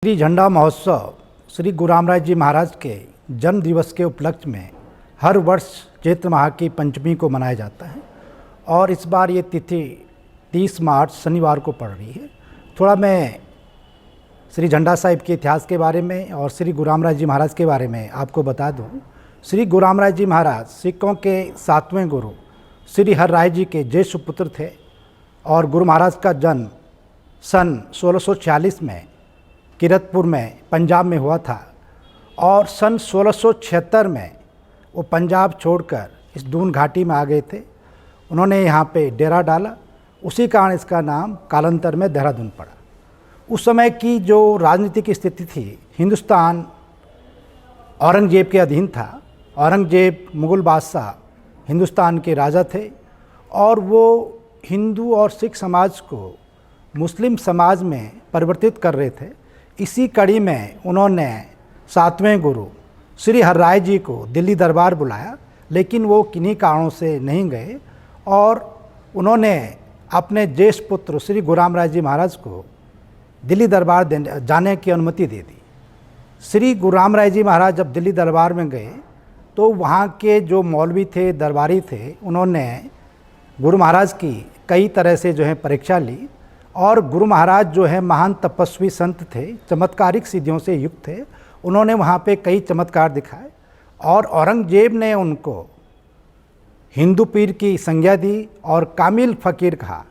श्री झंडा महोत्सव श्री गुरु रामराय जी महाराज के जन्म दिवस के उपलक्ष्य में हर वर्ष चैत्र माह की पंचमी को मनाया जाता है और इस बार ये तिथि 30 मार्च शनिवार को पड़ रही है। थोड़ा मैं श्री झंडा साहिब के इतिहास के बारे में और श्री गुरु रामराय जी महाराज के बारे में आपको बता दूं। श्री गुरु रामराय जी महाराज सिखों के 7वें गुरु श्री हर राय जी के ज्येष्ठ पुत्र थे और गुरु महाराज का जन्म सन 1646 में किरतपुर में पंजाब में हुआ था और सन 1676 में वो पंजाब छोड़कर इस दून घाटी में आ गए थे। उन्होंने यहाँ पे डेरा डाला, उसी कारण इसका नाम कालांतर में देहरादून पड़ा। उस समय की जो राजनीतिक स्थिति थी, हिंदुस्तान औरंगजेब के अधीन था। औरंगजेब मुग़ल बादशाह हिंदुस्तान के राजा थे और वो हिंदू और सिख समाज को मुस्लिम समाज में परिवर्तित कर रहे थे। इसी कड़ी में उन्होंने 7वें गुरु श्री हर राय जी को दिल्ली दरबार बुलाया, लेकिन वो किन्हीं कारणों से नहीं गए और उन्होंने अपने ज्येष्ठ पुत्र श्री गुरु रामराय जी महाराज को दिल्ली दरबार जाने की अनुमति दे दी। श्री गुरु रामराय जी महाराज जब दिल्ली दरबार में गए तो वहाँ के जो मौलवी थे, दरबारी थे, उन्होंने गुरु महाराज की कई तरह से जो है परीक्षा ली और गुरु महाराज जो है महान तपस्वी संत थे, चमत्कारिक सिद्धियों से युक्त थे। उन्होंने वहाँ पे कई चमत्कार दिखाए और औरंगजेब ने उनको हिंदू पीर की संज्ञा दी और कामिल फ़कीर कहा।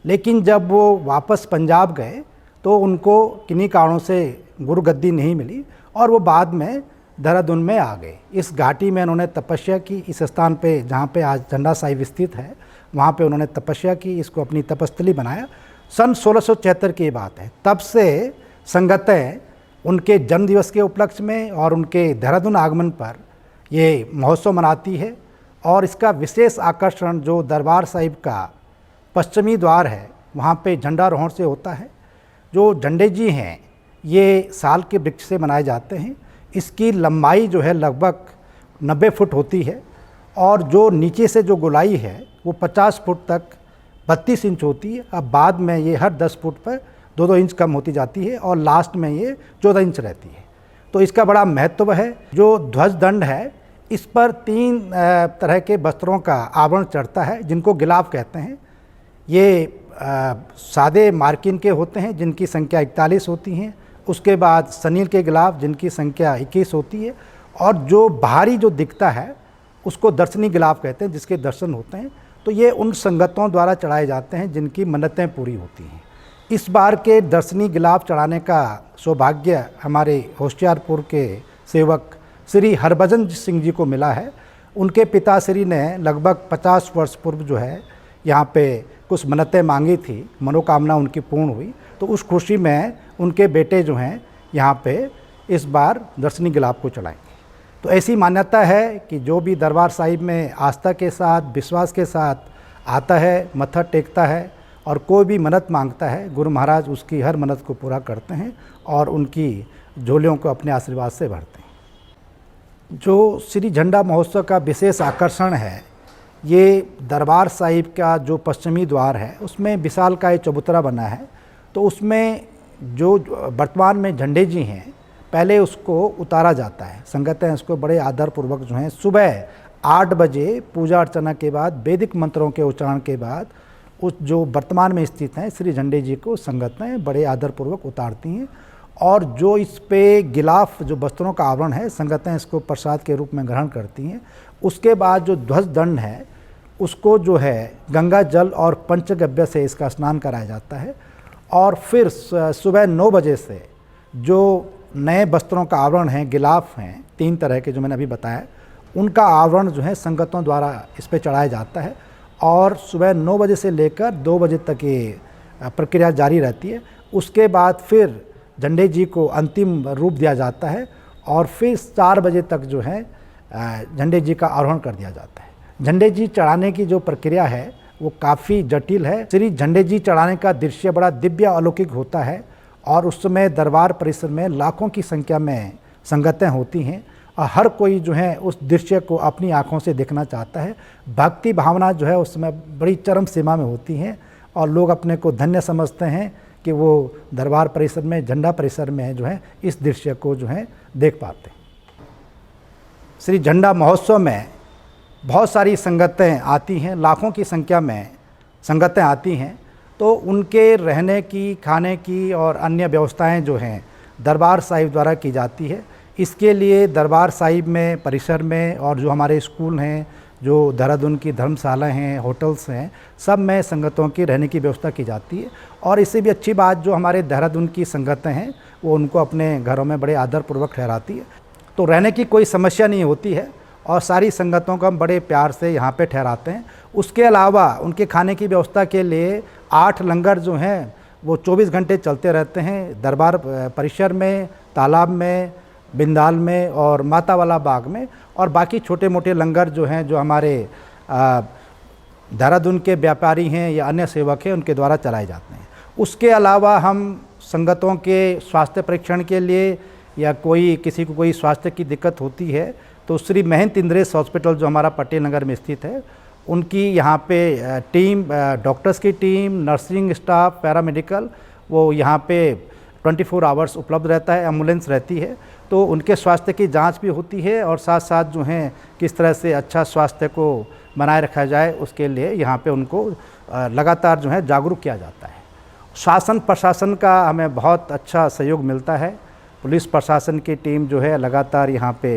लेकिन जब वो वापस पंजाब गए तो उनको किन्हीं कारणों से गुरु गद्दी नहीं मिली और वो बाद में देहरादून में आ गए। इस घाटी में उन्होंने तपस्या की। इस स्थान पे जहाँ पे आज झंडा साहिब स्थित है, वहाँ पे उन्होंने तपस्या की, इसको अपनी तपस्थली बनाया। सन 1676 की बात है। तब से संगतें उनके जन्म दिवस के उपलक्ष्य में और उनके देहरादून आगमन पर ये महोत्सव मनाती है और इसका विशेष आकर्षण जो दरबार साहिब का पश्चिमी द्वार है, वहाँ पे झंडारोहण से होता है। जो झंडे जी हैं ये साल के वृक्ष से बनाए जाते हैं। इसकी लंबाई जो है लगभग 90 फुट होती है और जो नीचे से जो गोलाई है वो 50 फुट तक 32 इंच होती है। अब बाद में ये हर 10 फुट पर 2-2 इंच कम होती जाती है और लास्ट में ये 14 इंच रहती है। तो इसका बड़ा महत्व है। जो ध्वज दंड है, इस पर 3 तरह के वस्त्रों का आवरण चढ़ता है, जिनको गिलाफ कहते हैं। ये सादे मार्किन के होते हैं, जिनकी संख्या 41 होती हैं। उसके बाद सनील के गिलाफ, जिनकी संख्या 21 होती है। और जो बाहरी जो दिखता है उसको दर्शनी गिलाफ कहते हैं, जिसके दर्शन होते हैं। तो ये उन संगतों द्वारा चढ़ाए जाते हैं जिनकी मन्नतें पूरी होती हैं। इस बार के दर्शनी गिलाफ चढ़ाने का सौभाग्य हमारे होशियारपुर के सेवक श्री हरभजन सिंह जी को मिला है। उनके पिताश्री ने लगभग 50 वर्ष पूर्व जो है यहाँ पे कुछ मन्नतें मांगी थी, मनोकामना उनकी पूर्ण हुई। तो उस खुशी में उनके बेटे जो हैं यहाँ पे इस बार दर्शनी गिलाफ को चढ़ाएंगे। तो ऐसी मान्यता है कि जो भी दरबार साहिब में आस्था के साथ, विश्वास के साथ आता है, मत्था टेकता है और कोई भी मन्नत मांगता है, गुरु महाराज उसकी हर मन्नत को पूरा करते हैं और उनकी झोलियों को अपने आशीर्वाद से भरते हैं। जो श्री झंडा महोत्सव का विशेष आकर्षण है, ये दरबार साहिब का जो पश्चिमी द्वार है उसमें विशालकाय चबूतरा बना है। तो उसमें जो वर्तमान में झंडे जी हैं, पहले उसको उतारा जाता है। संगतें इसको बड़े आदरपूर्वक जो हैं सुबह 8 बजे पूजा अर्चना के बाद, वैदिक मंत्रों के उच्चारण के बाद उस जो वर्तमान में स्थित हैं श्री झंडे जी को संगतें बड़े आदरपूर्वक उतारती हैं। और जो इस पे गिलाफ जो वस्त्रों का आवरण है, संगतें इसको प्रसाद के रूप में ग्रहण करती हैं। उसके बाद जो ध्वज दंड है उसको जो है गंगा जल और पंचगव्य से इसका स्नान कराया जाता है। और फिर सुबह 9 बजे से जो नए वस्त्रों का आवरण है, गिलाफ हैं 3 तरह के जो मैंने अभी बताया, उनका आवरण जो है संगतों द्वारा इस पे चढ़ाया जाता है और सुबह 9 बजे से लेकर 2 बजे तक ये प्रक्रिया जारी रहती है। उसके बाद फिर झंडे जी को अंतिम रूप दिया जाता है और फिर 4 बजे तक जो है झंडे जी का आरोहण कर दिया जाता है। झंडे जी चढ़ाने की जो प्रक्रिया है वो काफ़ी जटिल है। श्री झंडे जी चढ़ाने का दृश्य बड़ा दिव्य अलौकिक होता है और उस समय दरबार परिसर में लाखों की संख्या में संगतें होती हैं और हर कोई जो है उस दृश्य को अपनी आँखों से देखना चाहता है। भक्ति भावना जो है उस समय बड़ी चरम सीमा में होती है और लोग अपने को धन्य समझते हैं कि वो दरबार परिसर में, झंडा परिसर में जो है इस दृश्य को जो है देख पाते हैं। श्री झंडा महोत्सव में बहुत सारी संगतें आती हैं, लाखों की संख्या में संगतें आती हैं, तो उनके रहने की, खाने की और अन्य व्यवस्थाएं जो हैं दरबार साहिब द्वारा की जाती है। इसके लिए दरबार साहिब में, परिसर में और जो हमारे स्कूल हैं, जो देहरादून की धर्मशाला हैं, होटल्स हैं, सब में संगतों की रहने की व्यवस्था की जाती है। और इससे भी अच्छी बात, जो हमारे देहरादून की संगतें हैं वो उनको अपने घरों में बड़े आदरपूर्वक ठहराती है, तो रहने की कोई समस्या नहीं होती है और सारी संगतों को हम बड़े प्यार से यहाँ पे ठहराते हैं। उसके अलावा उनके खाने की व्यवस्था के लिए 8 लंगर जो हैं वो 24 घंटे चलते रहते हैं दरबार परिसर में, तालाब में, बिंदाल में और मातावाला बाग में। और बाकी छोटे मोटे लंगर जो हैं, जो हमारे देहरादून के व्यापारी हैं या अन्य सेवक हैं, उनके द्वारा चलाए जाते हैं। उसके अलावा हम संगतों के स्वास्थ्य परीक्षण के लिए या किसी को कोई स्वास्थ्य की दिक्कत होती है तो श्री महंत इंद्रेश हॉस्पिटल जो हमारा पटेल नगर में स्थित है, उनकी यहाँ पे टीम, डॉक्टर्स की टीम, नर्सिंग स्टाफ, पैरामेडिकल, वो यहाँ पे 24 आवर्स उपलब्ध रहता है, एम्बुलेंस रहती है, तो उनके स्वास्थ्य की जांच भी होती है और साथ साथ जो हैं किस तरह से अच्छा स्वास्थ्य को बनाए रखा जाए उसके लिए यहाँ पे उनको लगातार जो है जागरूक किया जाता है। शासन प्रशासन का हमें बहुत अच्छा सहयोग मिलता है। पुलिस प्रशासन की टीम जो है लगातार यहाँ पे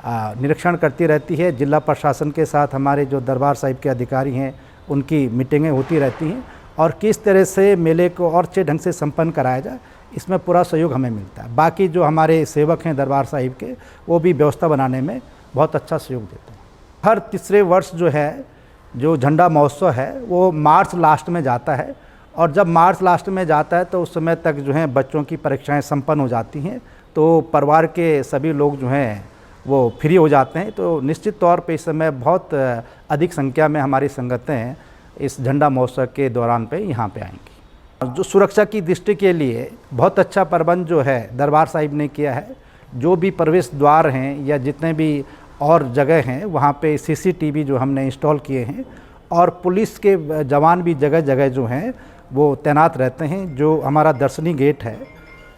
निरीक्षण करती रहती है। जिला प्रशासन के साथ हमारे जो दरबार साहिब के अधिकारी हैं उनकी मीटिंगें होती रहती हैं और किस तरह से मेले को और अच्छे ढंग से संपन्न कराया जाए, इसमें पूरा सहयोग हमें मिलता है। बाकी जो हमारे सेवक हैं दरबार साहिब के, वो भी व्यवस्था बनाने में बहुत अच्छा सहयोग देते हैं। हर तीसरे वर्ष जो है, जो झंडा महोत्सव है वो मार्च लास्ट में जाता है और जब मार्च लास्ट में जाता है तो उस समय तक जो है बच्चों की परीक्षाएं संपन्न हो जाती हैं, तो परिवार के सभी लोग जो हैं वो फ्री हो जाते हैं। तो निश्चित तौर पे इस समय बहुत अधिक संख्या में हमारी संगतें इस झंडा महोत्सव के दौरान पे यहाँ पे आएंगी। जो सुरक्षा की दृष्टि के लिए बहुत अच्छा प्रबंध जो है दरबार साहिब ने किया है। जो भी प्रवेश द्वार हैं या जितने भी और जगह हैं वहाँ पे CCTV जो हमने इंस्टॉल किए हैं और पुलिस के जवान भी जगह जगह जो हैं वो तैनात रहते हैं। जो हमारा दर्शनी गेट है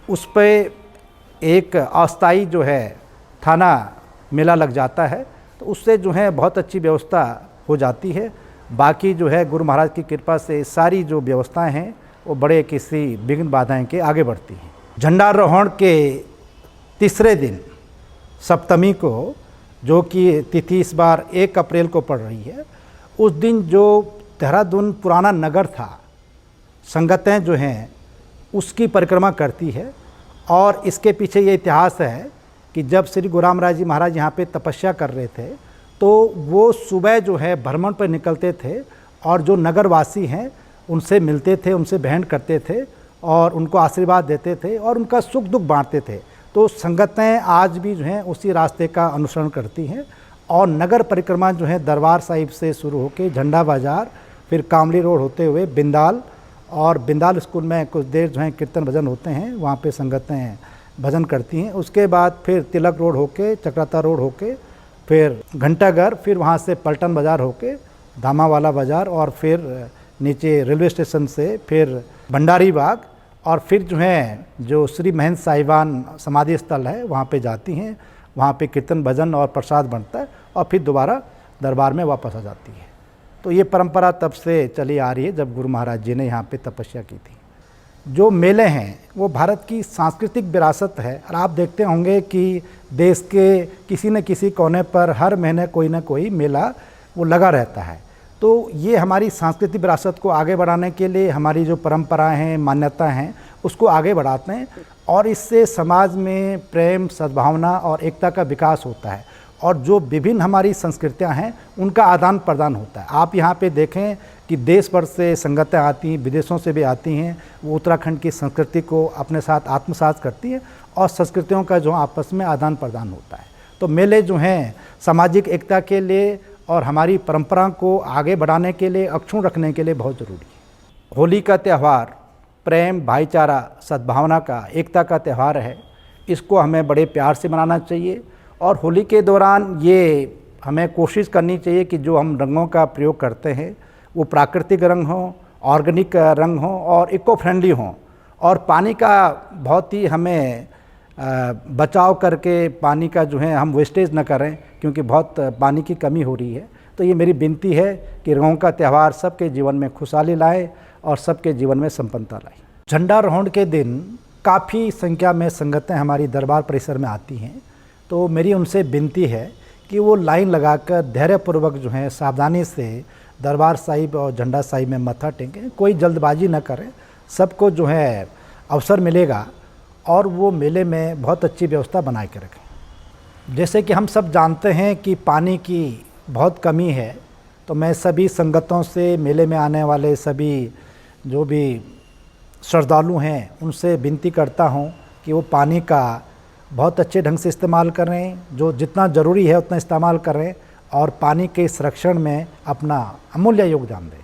उस पर एक अस्थाई जो है थाना मेला लग जाता है, तो उससे जो है बहुत अच्छी व्यवस्था हो जाती है। बाकी जो है गुरु महाराज की कृपा से सारी जो व्यवस्थाएं हैं वो बड़े किसी विघ्न बाधाएं के आगे बढ़ती हैं। झंडारोहण के तीसरे दिन सप्तमी को, जो कि तिथि इस बार 1 अप्रैल को पड़ रही है, उस दिन जो देहरादून पुराना नगर था, संगतें जो हैं उसकी परिक्रमा करती है। और इसके पीछे ये इतिहास है कि जब श्री गुरु रामराज जी महाराज यहाँ पे तपस्या कर रहे थे तो वो सुबह जो है भ्रमण पर निकलते थे और जो नगरवासी हैं उनसे मिलते थे, उनसे भेंट करते थे और उनको आशीर्वाद देते थे और उनका सुख दुख बांटते थे। तो संगतें आज भी जो हैं उसी रास्ते का अनुसरण करती हैं और नगर परिक्रमा जो है दरबार साहिब से शुरू होकर झंडा बाज़ार, फिर कामली रोड होते हुए बिंदाल, और बिंदाल स्कूल में कुछ देर जो है कीर्तन भजन होते हैं, वहाँ पे संगतें भजन करती हैं। उसके बाद फिर तिलक रोड होके, चक्राता रोड होके, फिर घंटाघर, फिर वहाँ से पलटन बाज़ार होके धामावाला बाज़ार और फिर नीचे रेलवे स्टेशन से फिर भंडारी बाग और फिर जो है जो श्री महंत साहिबान समाधि स्थल है वहाँ पे जाती हैं। वहाँ पे कीर्तन भजन और प्रसाद बनता है और फिर दोबारा दरबार में वापस आ जाती है। तो ये परंपरा तब से चली आ रही है जब गुरु महाराज जी ने यहाँ पे तपस्या की थी। जो मेले हैं वो भारत की सांस्कृतिक विरासत है और आप देखते होंगे कि देश के किसी न किसी कोने पर हर महीने कोई ना कोई मेला वो लगा रहता है। तो ये हमारी सांस्कृतिक विरासत को आगे बढ़ाने के लिए हमारी जो परंपराएं हैं, मान्यता हैं, उसको आगे बढ़ाते हैं और इससे समाज में प्रेम, सद्भावना और एकता का विकास होता है और जो विभिन्न हमारी संस्कृतियां हैं उनका आदान प्रदान होता है। आप यहाँ पे देखें कि देश भर से संगतें आती हैं, विदेशों से भी आती हैं, वो उत्तराखंड की संस्कृति को अपने साथ आत्मसात करती हैं और संस्कृतियों का जो आपस में आदान प्रदान होता है। तो मेले जो हैं सामाजिक एकता के लिए और हमारी परंपरा को आगे बढ़ाने के लिए, अक्षुण्ण रखने के लिए बहुत ज़रूरी है। होली का त्यौहार प्रेम, भाईचारा, सद्भावना का, एकता का त्यौहार है। इसको हमें बड़े प्यार से मनाना चाहिए और होली के दौरान ये हमें कोशिश करनी चाहिए कि जो हम रंगों का प्रयोग करते हैं वो प्राकृतिक रंग हों, ऑर्गेनिक रंग हों और इको फ्रेंडली हों और पानी का बहुत ही हमें बचाव करके पानी का जो है हम वेस्टेज न करें, क्योंकि बहुत पानी की कमी हो रही है। तो ये मेरी विनती है कि रंगों का त्यौहार सबके जीवन में खुशहाली लाए और सबके जीवन में संपन्नता लाए। झंडारोहण के दिन काफ़ी संख्या में संगतें हमारी दरबार परिसर में आती हैं, तो मेरी उनसे विनती है कि वो लाइन लगाकर धैर्यपूर्वक जो है सावधानी से दरबार साहिब और झंडा साहिब में मत्था टेकें। कोई जल्दबाजी न करें, सबको जो है अवसर मिलेगा और वो मेले में बहुत अच्छी व्यवस्था बना के रखें। जैसे कि हम सब जानते हैं कि पानी की बहुत कमी है, तो मैं सभी संगतों से, मेले में आने वाले सभी जो भी श्रद्धालु हैं, उनसे विनती करता हूं कि वो पानी का बहुत अच्छे ढंग से इस्तेमाल करें, जो जितना ज़रूरी है उतना इस्तेमाल करें और पानी के संरक्षण में अपना अमूल्य योगदान दें।